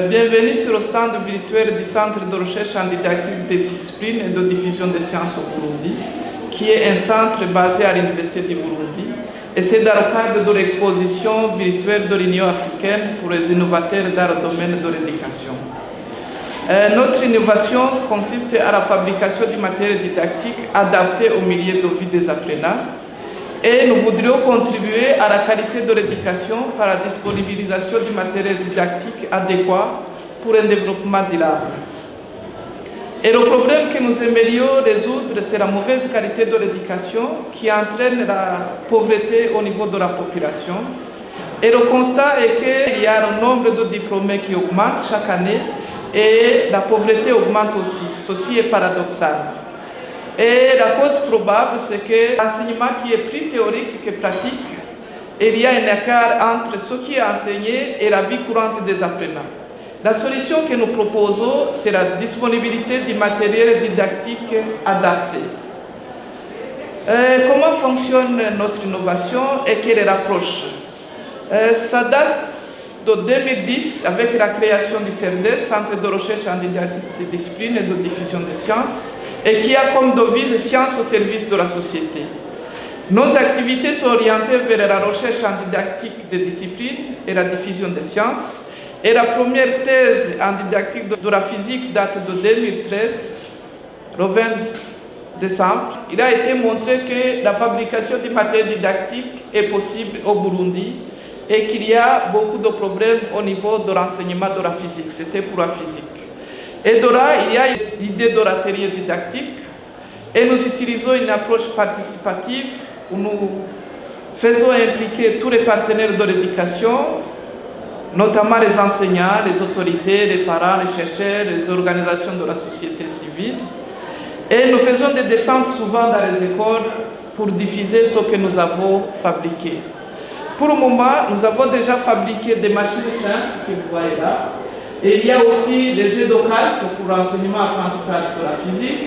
Bienvenue sur le stand virtuel du Centre de recherche en didactique des disciplines et de diffusion des sciences au Burundi, qui est un centre basé à l'Université du Burundi. Et c'est dans le cadre de l'exposition virtuelle de l'Union africaine pour les innovateurs dans le domaine de l'éducation. Notre innovation consiste à la fabrication du matériel didactique adapté au milieu de vie des apprenants. Et nous voudrions contribuer à la qualité de l'éducation par la disponibilisation du matériel didactique adéquat pour un développement durable. Et le problème que nous aimerions résoudre, c'est la mauvaise qualité de l'éducation qui entraîne la pauvreté au niveau de la population. Et le constat est qu'il y a un nombre de diplômés qui augmente chaque année et la pauvreté augmente aussi. Ceci est paradoxal. Et la cause probable, c'est que l'enseignement qui est plus théorique que pratique, il y a un écart entre ce qui est enseigné et la vie courante des apprenants. La solution que nous proposons, c'est la disponibilité du matériel didactique adapté. Comment fonctionne notre innovation et quelle est l'approche? Ça date de 2010 avec la création du CRD, Centre de recherche en didactique des disciplines et de diffusion des sciences, et qui a comme devise « Science au service de la société ». Nos activités sont orientées vers la recherche en didactique des disciplines et la diffusion des sciences. Et la première thèse en didactique de la physique date de 2013, le 20 décembre. Il a été montré que la fabrication du matériel didactique est possible au Burundi et qu'il y a beaucoup de problèmes au niveau de l'enseignement de la physique. C'était pour la physique. Et de là, il y a l'idée de l'atelier didactique et nous utilisons une approche participative où nous faisons impliquer tous les partenaires de l'éducation, notamment les enseignants, les autorités, les parents, les chercheurs, les organisations de la société civile. Et nous faisons des descentes souvent dans les écoles pour diffuser ce que nous avons fabriqué. Pour le moment, nous avons déjà fabriqué des machines simples que vous voyez là. Et il y a aussi des jeux de cartes pour l'enseignement et l'apprentissage de la physique.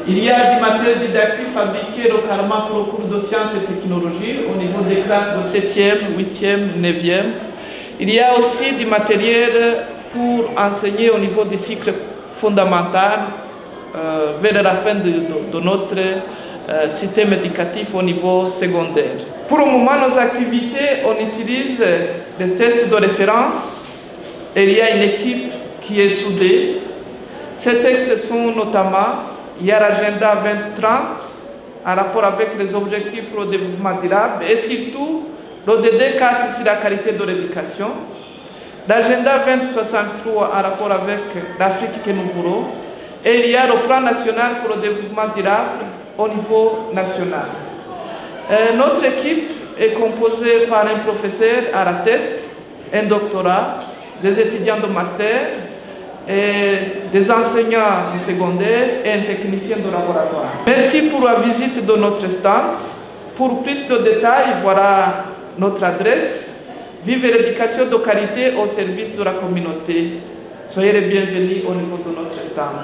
Il y a du matériel didactique fabriqué localement pour le cours de sciences et technologies au niveau des classes de 7e, 8e, 9e. Il y a aussi du matériel pour enseigner au niveau du cycle fondamental vers la fin de notre système éducatif au niveau secondaire. Pour le moment, nos activités, on utilise des tests de référence. Il y a une équipe qui est soudée. Ces textes sont notamment, il y a l'agenda 2030 en rapport avec les objectifs pour le développement durable et surtout le DD4 sur la qualité de l'éducation, l'agenda 2063 en rapport avec l'Afrique que nous voulons et il y a le plan national pour le développement durable au niveau national. Notre équipe est composée par un professeur à la tête, un doctorat, des étudiants de master, et des enseignants du secondaire et un technicien de laboratoire. Merci pour la visite de notre stand. Pour plus de détails, voilà notre adresse. Vive l'éducation de qualité au service de la communauté. Soyez les bienvenus au niveau de notre stand.